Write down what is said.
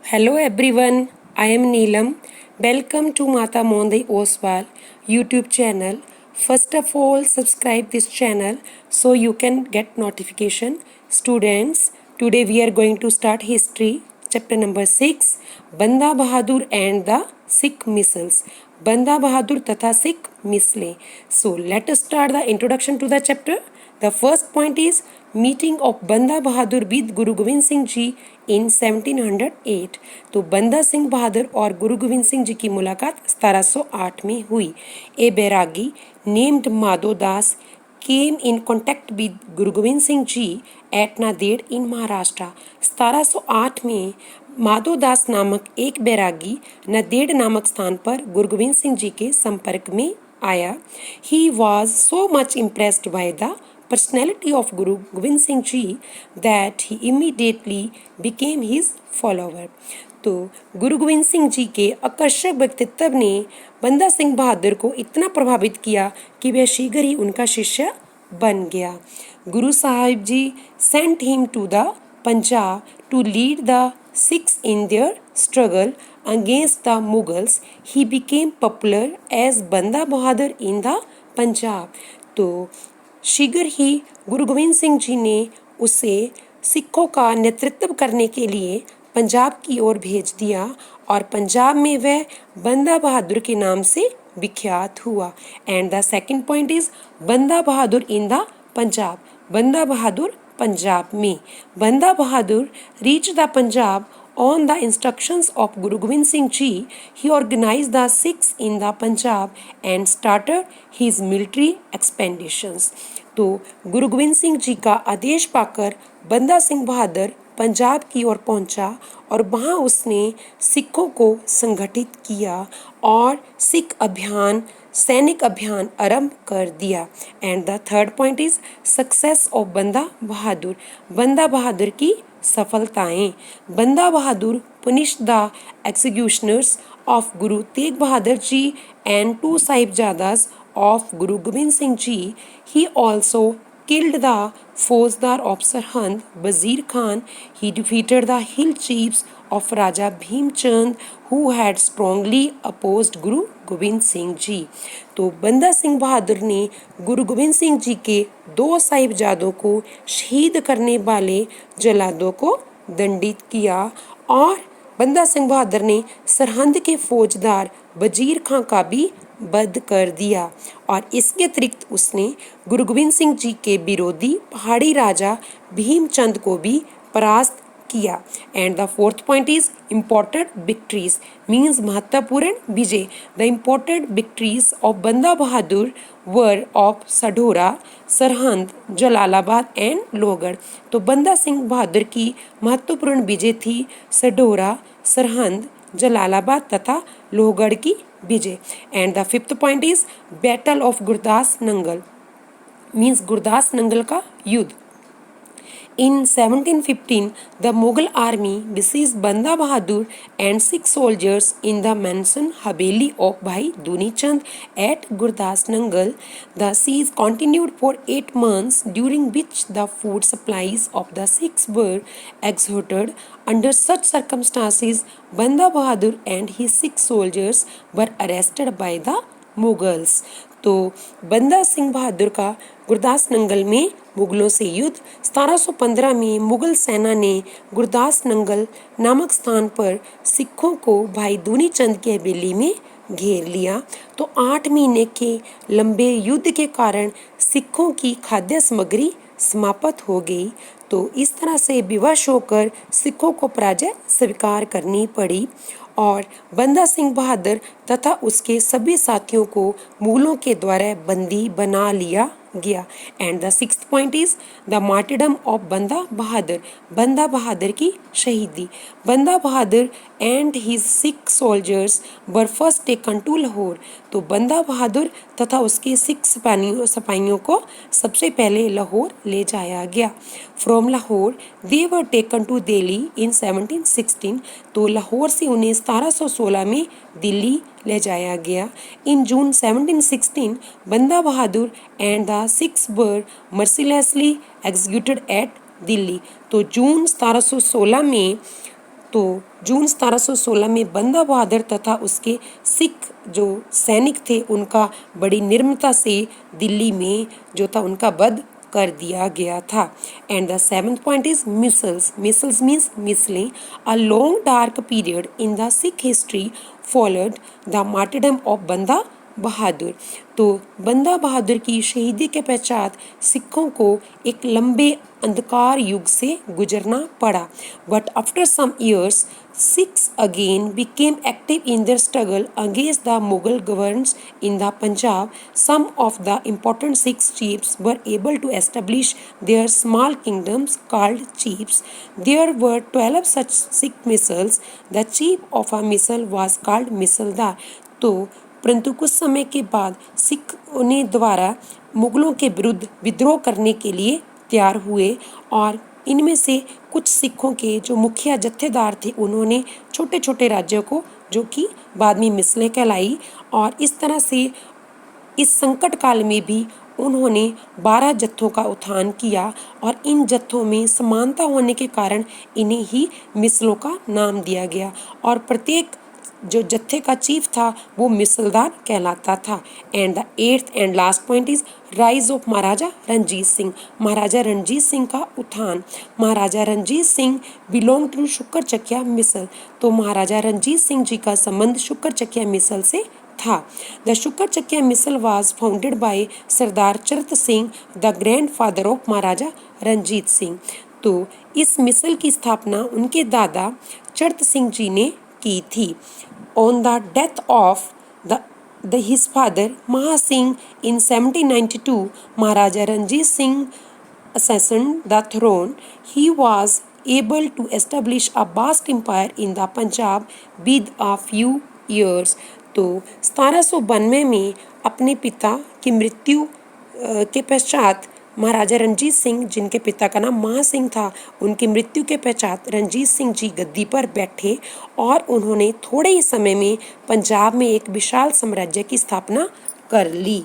Hello everyone, I am Neelam. Welcome to Mata Mondai Oswal YouTube channel. First of all, subscribe this channel so you can get notification. Students, today we are going to start history, chapter number 6, Banda Bahadur and the Sikh missiles. Banda Bahadur तथा Sikh मिसलें. So let us start the introduction to the chapter. The first point is meeting of बंदा बहादुर with Guru Gobind Singh जी इन 1708. तो बंदा सिंह बहादुर और गुरु गोविंद सिंह जी की मुलाकात 1708 में हुई. A bairagi named Madho Das came in contact with Guru Gobind Singh ji at Nanded in Maharashtra. 1708 में माधो दास नामक एक बैरागी नादेड़ नामक स्थान पर गुरु गोविंद सिंह जी के संपर्क में आया. He was so much impressed by the personality of Guru Gobind Singh Ji that he immediately became his follower. तो गुरु गोविंद सिंह जी के आकर्षक व्यक्तित्व ने बंदा सिंह बहादुर को इतना प्रभावित किया कि वह शीघ्र ही उनका शिष्य बन गया. Guru Sahib ji sent him to the Punjab to lead the Sikhs in their struggle against the Mughals. He became popular as Banda Bahadur in the Punjab. तो शीघ्र ही गुरु गोविंद सिंह जी ने उसे सिखों का नेतृत्व करने के लिए पंजाब की ओर भेज दिया और पंजाब में वह बंदा बहादुर के नाम से विख्यात हुआ. And the second point is बंदा बहादुर इन द पंजाब. बंदा बहादुर पंजाब में. Banda Bahadur reach the Punjab on the instructions of Guru Gobind Singh Ji. He organized the Sikhs in the Punjab and started his military expeditions. तो गुरु गोविंद सिंह जी का आदेश पाकर बंदा सिंह बहादुर पंजाब की ओर पहुंचा और वहां उसने सिखों को संगठित किया और सैनिक अभियान आरंभ कर दिया. And the third point is success of Banda Bahadur. Banda Bahadur की सफलताएं. बंदा बहादुर punished the executioners of Guru Tegh Bahadur Ji and two Sahibzadas of Guru Gobind Singh Ji. He also killed the Fauzdar of Sarhand, Wazir Khan. He defeated the hill chiefs of Raja Bhim Chand who had strongly opposed Guru Govind Singh जी. तो बंदा सिंह बहादुर ने गुरु गोविंद सिंह जी के 2 साहिबजादों को शहीद करने वाले जल्लादों को दंडित किया और बंदा सिंह बहादुर ने सरहंद के फौजदार वजीर खां का भी वध कर दिया और इसके अतिरिक्त उसने गुरु गोविंद सिंह जी के विरोधी पहाड़ी राजा भीमचंद को भी परास्त किया. And the fourth point is important victories means महत्वपूर्ण विजय. The important victories of Banda Bahadur were of Sadhaura, Sirhind, Jalalabad and Lohgarh. तो बंदा सिंह बहादुर की महत्वपूर्ण विजय थी सढौरा, सरहंद, जलालाबाद तथा लोहगढ़ की विजय. And the fifth point is battle of Gurdas Nangal means Gurdas Nangal का युद्ध. In 1715, the Mughal army besieged Banda Bahadur and 6 soldiers in the mansion Haveli of Bhai Duni Chand at Gurdas Nangal. The siege continued for 8 months, during which the food supplies of the Sikhs were exhausted. Under such circumstances, Banda Bahadur and his 6 soldiers were arrested by the Mughals. तो बंदा सिंह बहादुर का गुरदास नंगल में मुगलों से युद्ध. 1715 में मुगल सेना ने गुरदास नंगल नामक स्थान पर सिखों को भाई दूनी चंद की हवेली में घेर लिया. तो 8 महीने के लंबे युद्ध के कारण सिखों की खाद्य सामग्री समाप्त हो गई. तो इस तरह से विवश होकर सिखों को पराजय स्वीकार करनी पड़ी और बंदा सिंह बहादुर तथा उसके सभी साथियों को मुगलों के द्वारा बंदी बना लिया गया. And the sixth point is the martyrdom of Banda Bahadur. Banda Bahadur की शहीदी. Banda Bahadur and his 6 soldiers were first taken to Lahore. तो बंदा बहादुर तथा उसके 6 सिपाहियों को सबसे पहले लाहौर ले जाया गया. From Lahore they were taken to Delhi in 1716. तो लाहौर से उन्हें 1716 में दिल्ली ले जाया गया. इन June 1716 Banda Bahadur and the 6 were mercilessly executed at Delhi. तो जून 1716 में तो जून 1716 में बंदा बहादुर तथा उसके सिख जो सैनिक थे उनका बड़ी निर्ममता से दिल्ली में जो था उनका वध कर दिया गया था। And the seventh point is misls. Misls means मिसलें। A long dark period in the Sikh history followed the martyrdom of Banda Bahadur. तो बंदा बहादुर की शहीदी के पश्चात सिखों को एक लंबे अंधकार युग से गुजरना पड़ा। But after some years Sikhs again became active in their struggle against the Mughal governors in the Punjab. Some of the important Sikh chiefs were able to establish their small kingdoms called chiefs. There were 12 such Sikh misls. The chief of a misl was called मिसलदार। तो परंतु कुछ समय के बाद सिख उन्हें द्वारा मुगलों के विरुद्ध विद्रोह करने के लिए तैयार हुए और इनमें से कुछ सिखों के जो मुखिया जत्थेदार थे उन्होंने छोटे छोटे राज्यों को जो कि बाद में मिसलें कहलाई और इस तरह से इस संकट काल में भी उन्होंने 12 जत्थों का उत्थान किया और इन जत्थों में समानता होने के कारण इन्हें ही मिसलों का नाम दिया गया और प्रत्येक जो जत्थे का चीफ था वो मिसलदार कहलाता था। And the eighth and last point is rise of Maharaja Ranjit Singh. Maharaja Ranjit Singh का उत्थान। महाराजा रणजीत सिंह बिलोंग टू शुक्र चकिया मिसल। तो महाराजा रणजीत सिंह जी का संबंध शुक्र चकिया मिसल से था। द शुक्र चकिया मिसल वाज फाउंडेड बाय सरदार चरत Singh the grandfather of Maharaja Ranjit Singh. तो इस मिसल की स्थापना उनके दादा चरत सिंह जी ने की थी। On the death of his father Maha Singh in 1792, Maharaja Ranjit Singh ascended the throne. He was able to establish a vast empire in the Punjab with a few years. तो 1792 में अपने पिता की मृत्यु के पश्चात महाराजा रणजीत सिंह जिनके पिता का नाम महा सिंह था उनकी मृत्यु के पश्चात रणजीत सिंह जी गद्दी पर बैठे और उन्होंने थोड़े ही समय में पंजाब में एक विशाल साम्राज्य की स्थापना कर ली।